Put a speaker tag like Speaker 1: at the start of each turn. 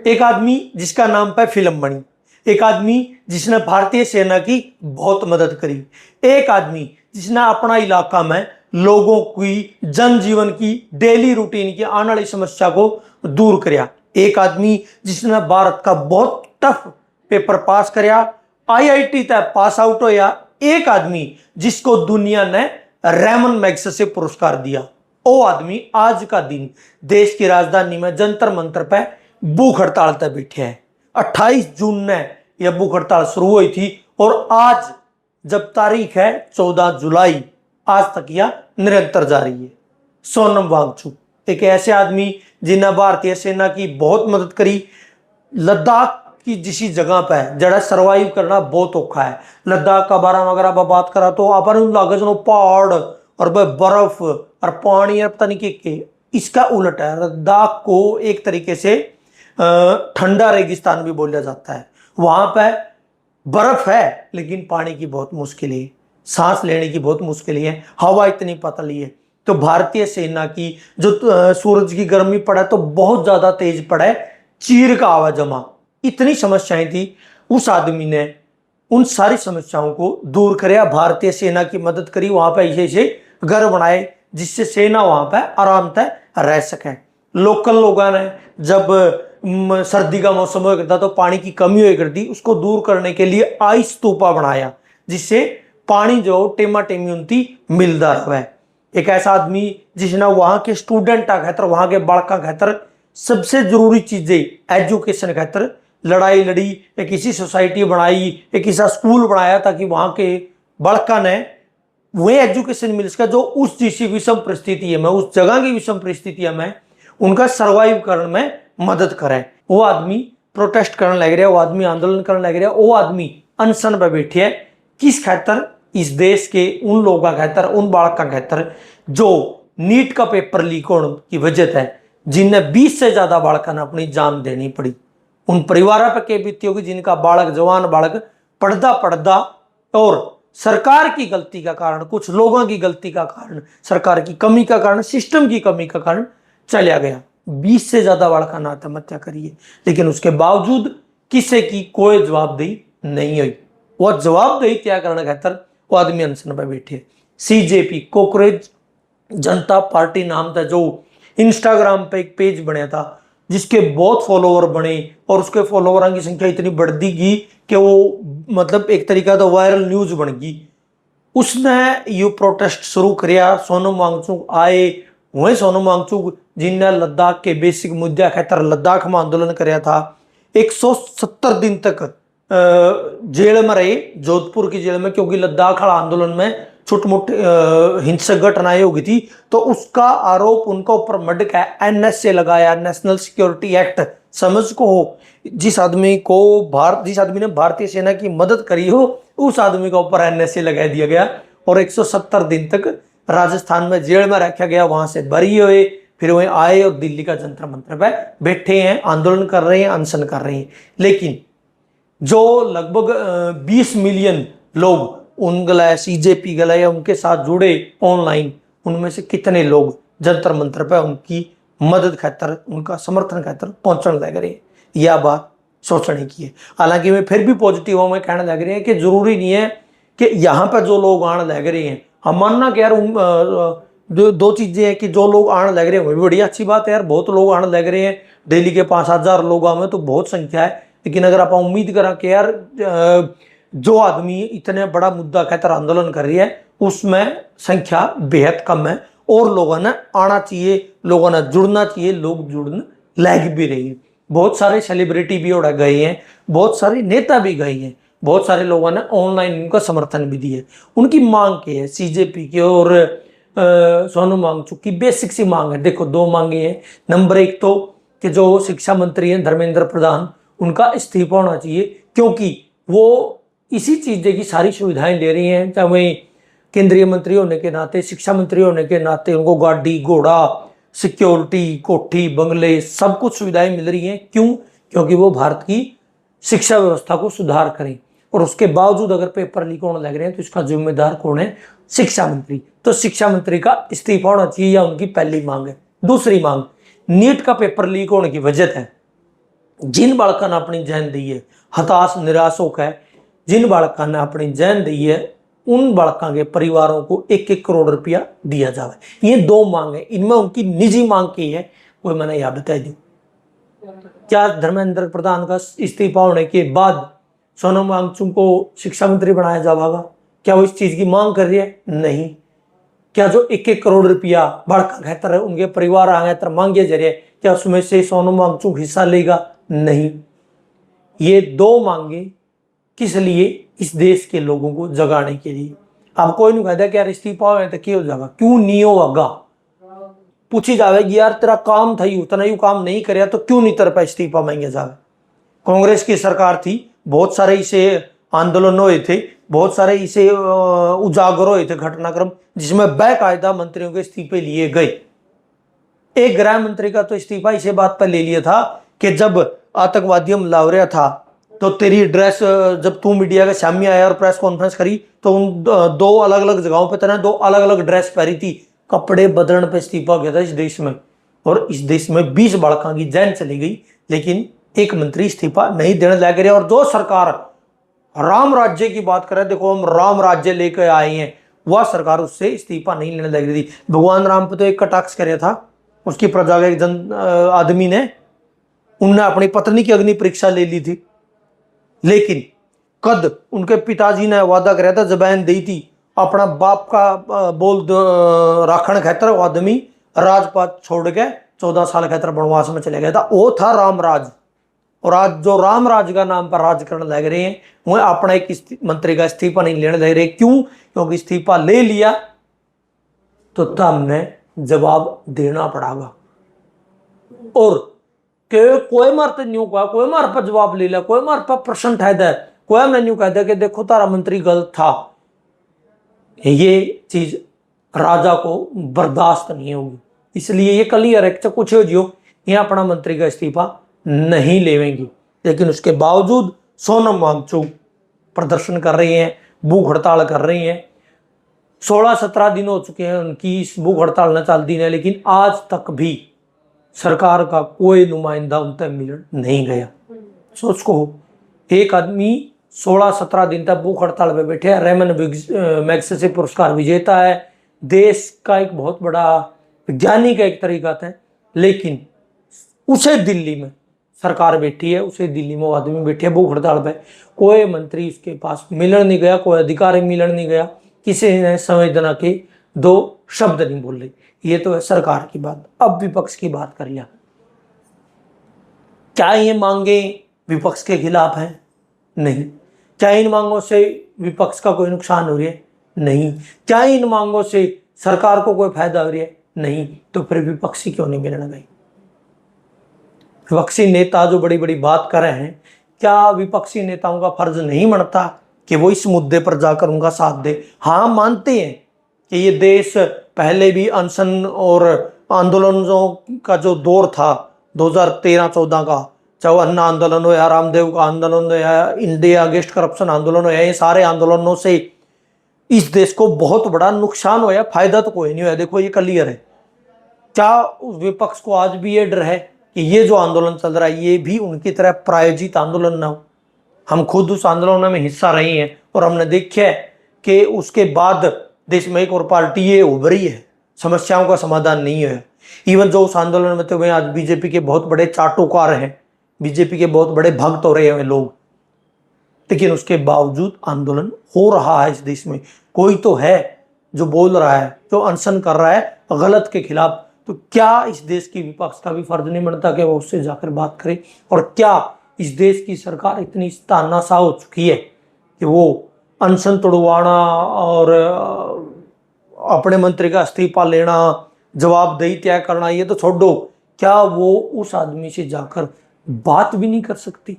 Speaker 1: एक आदमी जिसका नाम पे फिल्म बनी, एक आदमी जिसने भारतीय सेना की बहुत मदद करी, एक आदमी जिसने अपना इलाका में लोगों की जनजीवन की डेली रूटीन की आने वाली समस्या को दूर करया, एक आदमी जिसने भारत का बहुत टफ पेपर पास करया, आईआईटी तक पास आउट होया, एक आदमी जिसको दुनिया ने रेमन मैग्सेसे पुरस्कार दिया। वो आदमी आज का दिन देश की राजधानी में जंतर मंतर पे भूख हड़ताल तक बैठे हैं। 28 जून ने यह भूख हड़ताल शुरू हुई थी और आज जब तारीख है 14 जुलाई, आज तक यह निरंतर जारी है। सोनम वांगचुक एक ऐसे आदमी जिन्हें भारतीय सेना की बहुत मदद करी। लद्दाख की जिसी जगह पे जरा सरवाइव करना बहुत औखा है। लद्दाख का बारे में अगर आप बात करा तो अपन लागे जो पहाड़ और बर्फ और पानी और पता नहीं के इसका उलट है। लद्दाख को एक तरीके से ठंडा रेगिस्तान भी बोला जाता है। वहां पे बर्फ है लेकिन पानी की बहुत मुश्किल है, सांस लेने की बहुत मुश्किल है, हवा इतनी पतली है। तो भारतीय सेना की जो सूरज की गर्मी पड़ा तो बहुत ज्यादा तेज पड़ा है, चीर का आवा जमा, इतनी समस्याएं थी। उस आदमी ने उन सारी समस्याओं को दूर करया, भारतीय सेना की मदद करी, वहां पे ऐसे घर बनाए जिससे सेना वहां पे आराम से रह सके। लोकल लोगों ने जब सर्दी का मौसम हुआ करता तो पानी की कमी हुई करती, उसको दूर करने के लिए आइस स्तूपा बनाया जिससे पानी जो टेमा टेमी उनती मिलता रहे। एक ऐसा आदमी जिसने वहां के स्टूडेंट खातर, वहां के बालका खातर सबसे जरूरी चीजें एजुकेशन खातर लड़ाई लड़ी, एक ऐसी सोसाइटी बनाई, एक ऐसा स्कूल बनाया ताकि वहां के बालका ने वही एजुकेशन मिल सके जो उस जैसी विषम परिस्थिति में, उस जगह की विषम परिस्थितियों में उनका सर्वाइव करने में मदद करे। वो आदमी प्रोटेस्ट करने लग रहा है, वो आदमी आंदोलन करने लग रहा है, वो आदमी अनशन पर बैठे है। किस खातर? इस देश के उन लोगों खातर, उन बालक खातर जो नीट का पेपर लीक होने की वजह है, जिन्हें 20 से ज्यादा बालक ने अपनी जान देनी पड़ी। उन परिवारों पर के बीती होगी जिनका बालक, जवान बालक पढ़दा और सरकार की गलती का कारण, कुछ लोगों की गलती का कारण, सरकार की कमी का कारण, सिस्टम की कमी का कारण चला गया। 20 से ज्यादा बालका ने आत्महत्या करी है, लेकिन उसके बावजूद किसी की कोई जवाबदेही नहीं हुई। वह जवाबदेही त्याग करने खातर वो आदमी अनशन पर बैठे। सीजेपी, कोकरेज जनता पार्टी नाम था, जो इंस्टाग्राम पे एक पेज बनया था जिसके बहुत फॉलोवर बने और उसके फॉलोवरों की संख्या इतनी बढ़ती गई कि वो मतलब एक तरीका तो वायरल न्यूज बन गई। उसने ये प्रोटेस्ट शुरू किया। सोनम वांगचुक आए, वही सोनम वांगचुक जिनने लद्दाख के बेसिक मुद्दे खातर लद्दाख में आंदोलन किया था। 170 दिन तक जेल में रहे, जोधपुर की जेल में, क्योंकि लद्दाख वाला आंदोलन में छोट मोट हिंसक घटनाएं हो गई थी। तो उसका आरोप उनका ऊपर मड का एनएसए लगाया, नेशनल सिक्योरिटी एक्ट। समझ को हो, जिस आदमी ने भारतीय सेना की मदद करी हो उस आदमी का ऊपर एनएसए लगा दिया गया और 170 दिन तक राजस्थान में जेल में रखा गया। वहां से बरी हुए, फिर वहीं आए और दिल्ली का जंतर मंतर पे बैठे हैं, आंदोलन कर रहे हैं, अनशन कर रहे हैं। लेकिन जो लगभग 20 मिलियन लोग उन गला सीजेपी गला या उनके साथ जुड़े ऑनलाइन, उनमें से कितने लोग जंतर मंतर पर उनकी मदद खातर, उनका समर्थन खातर पहुंचने लग रहे हैं, यह बात सोचने की है। हालांकि मैं फिर भी पॉजिटिव हूं, मैं कहने लग रहे हैं कि जरूरी नहीं है कि यहाँ पर जो लोग आने लग रहे हैं, हम मानना कि यार दो चीजें हैं कि जो लोग आने लग रहे हैं वो भी बड़ी अच्छी बात है यार, बहुत लोग आने लग रहे हैं, डेली के 5,000 लोग आवे तो बहुत संख्या है। लेकिन अगर आप उम्मीद करा कि यार जो आदमी इतने बड़ा मुद्दा खातर आंदोलन कर रही है उसमें संख्या बेहद कम है और लोगों ने आना चाहिए, लोगों ने जुड़ना चाहिए, लोग जुड़ने लग भी रही है। बहुत सारे सेलिब्रिटी भी उड़ा गए हैं, बहुत सारे नेता भी गए हैं, बहुत सारे लोगों ने ऑनलाइन उनका समर्थन भी दिया है। उनकी मांग क्या है? सीजेपी की और सोनम वांगचुक की बेसिक सी मांग है। देखो, दो मांगे हैं। नंबर एक तो कि जो शिक्षा मंत्री हैं धर्मेंद्र प्रधान, उनका इस्तीफा होना चाहिए, क्योंकि वो इसी चीज़ की सारी सुविधाएं ले रही हैं। चाहे वही केंद्रीय मंत्री होने के नाते, शिक्षा मंत्री होने के नाते उनको गाड़ी घोड़ा, सिक्योरिटी, कोठी, बंगले, सब कुछ सुविधाएं मिल रही हैं। क्यों? क्योंकि वो भारत की शिक्षा व्यवस्था को सुधार करें। और उसके बावजूद अगर पेपर लीक होने लग रहे हैं तो इसका जिम्मेदार कौन है? शिक्षा मंत्री। तो शिक्षा मंत्री का इस्तीफा होना चाहिए, या उनकी पहली मांग है। दूसरी मांग, नीट का पेपर लीक होने की वजह है जिन बालकों ने अपनी जान दी है, हताश निराश होकर जिन बालकों ने अपनी जान दी है, उन बालकों के परिवारों को 1-1 करोड़ रुपया दिया जाए। ये 2 मांग है, इनमें उनकी निजी मांग की है, कोई मैंने याद बता दी। क्या धर्मेंद्र प्रधान का इस्तीफा होने के बाद सोनम वांगचुक को शिक्षा मंत्री बनाया जाएगा? क्या वो इस चीज की मांग कर रही है? नहीं। क्या जो 1-1 करोड़ रुपया बड़का कहतर है उनके परिवार आगे मांगे जा रहे हैं, क्या उसमें से सोनम वांगचुक हिस्सा लेगा? नहीं। ये 2 मांगे किस लिए? इस देश के लोगों को जगाने के लिए। अब कोई नहीं कहता कि यार इस्तीफा हो तो क्या हो जाएगा, क्यों नहीं होगा? पूछी जाएगी यार तेरा काम था ही उतना ही काम नहीं करे तो क्यों नहीं तेरे पे इस्तीफा मांगे जावे? कांग्रेस की सरकार थी, बहुत सारे इसे आंदोलन हुए थे, बहुत सारे इसे उजागर हुए थे घटनाक्रम, जिसमें बेकायदा मंत्रियों के इस्तीफे लिए गए। एक गृह मंत्री का तो इस्तीफा इसे बात पर ले लिया था कि जब आतंकवादी हमला हो रहा था तो तेरी ड्रेस, जब तू मीडिया के सामने आया और प्रेस कॉन्फ्रेंस करी तो उन 2 अलग अलग जगहों पे तेने 2 अलग अलग ड्रेस पहनी थी। कपड़े बदलने पे इस्तीफा किया था इस देश में, और इस देश में 20 बालकों की जान चली गई, लेकिन एक मंत्री इस्तीफा नहीं देने लग रहे। और जो सरकार राम राज्य की बात करे, देखो हम राम राज्य लेकर आए हैं, वह सरकार उससे इस्तीफा नहीं लेने लग रही थी। भगवान राम पे तो एक कटाक्ष कराया था उसकी प्रजा के एक आदमी ने, उनने अपनी पत्नी की अग्नि परीक्षा ले ली थी, लेकिन कद उनके पिताजी ने वादा कराया था, जबान दी थी, अपना बाप का बोल राखण खातर आदमी राजपाट छोड़ के 14 साल खातर वनवास में चले गया था। वो था रामराज। और आज जो रामराज का नाम पर राज करने लग रहे हैं, वह अपना एक मंत्री का इस्तीफा नहीं लेने लग रहे। क्यों? क्योंकि इस्तीफा ले लिया तो हमने जवाब देना पड़ेगा। और कोई मार पर न्यू कहा, कोई मार पर जवाब ले लिया, कोई मार पर प्रश्न ठहर है, कोई हमने न्यू कह दिया कि देखो तारा मंत्री गलत था। ये चीज राजा को बर्दाश्त नहीं होगी, इसलिए ये क्लियर है कि कुछ हो जियो ये अपना मंत्री का इस्तीफा नहीं लेवेंगी। लेकिन उसके बावजूद सोनम वांगचुक प्रदर्शन कर रही हैं, भूख हड़ताल कर रही हैं। 16-17 दिन हो चुके हैं उनकी इस भूख हड़ताल न चलती है, लेकिन आज तक भी सरकार का कोई नुमाइंदा उन तक मिल नहीं गया। सोच को, एक आदमी 16-17 दिन तक भूख हड़ताल पे बैठे हैं, रेमन मैग्सेसे पुरस्कार विजेता है, देश का एक बहुत बड़ा वैज्ञानिक एक तरीका था, लेकिन उसे दिल्ली में सरकार बैठी है, उसे दिल्ली में वो आदमी बैठे है भूख हड़ताल पे, कोई मंत्री उसके पास मिलन नहीं गया, कोई अधिकारी मिलन नहीं गया, किसी ने संवेदना के 2 शब्द नहीं बोल रहे। ये तो है सरकार की बात। अब विपक्ष की बात कर लिया। क्या ये मांगे विपक्ष के खिलाफ है? नहीं। क्या इन मांगों से विपक्ष का कोई नुकसान हो रही है? नहीं। क्या इन मांगों से सरकार को कोई फायदा हो रही है? नहीं। तो फिर विपक्षी क्यों नहीं मिलने गई? विपक्षी नेता जो बड़ी बड़ी बात कर रहे हैं, क्या विपक्षी नेताओं का फर्ज नहीं बनता कि वो इस मुद्दे पर जाकर उनका साथ दे? हाँ, मानते हैं कि ये देश पहले भी अनशन और आंदोलनों का जो दौर था 2013-14 का, चाहे अन्ना आंदोलन हो या रामदेव का आंदोलन हो या इंडिया अगेंस्ट करप्शन आंदोलन हो, ये सारे आंदोलनों से इस देश को बहुत बड़ा नुकसान होया, फायदा तो कोई नहीं होया। देखो ये क्लियर है। क्या विपक्ष को आज भी ये डर है कि ये जो आंदोलन चल रहा है ये भी उनकी तरह प्रायोजित आंदोलन ना हो? हम खुद उस आंदोलन में हिस्सा रहे हैं और हमने देखा है कि उसके बाद देश में एक और पार्टी ये उभरी है, समस्याओं का समाधान नहीं है। इवन जो उस आंदोलन में थे वे आज बीजेपी के बहुत बड़े चाटुकार हैं, बीजेपी के बहुत बड़े भक्त हो रहे हैं लोग, लेकिन उसके बावजूद आंदोलन हो रहा है इस देश में। कोई तो है जो बोल रहा है, जो अनशन कर रहा है गलत के खिलाफ। तो क्या इस देश की विपक्ष का भी फर्ज नहीं बनता कि वो उससे जाकर बात करे? और क्या इस देश की सरकार इतनी तानाशाह हो चुकी है कि वो अनशन तोड़वाना और अपने मंत्री का इस्तीफा लेना, जवाबदेही तय करना, ये तो छोड़ो, क्या वो उस आदमी से जाकर बात भी नहीं कर सकती?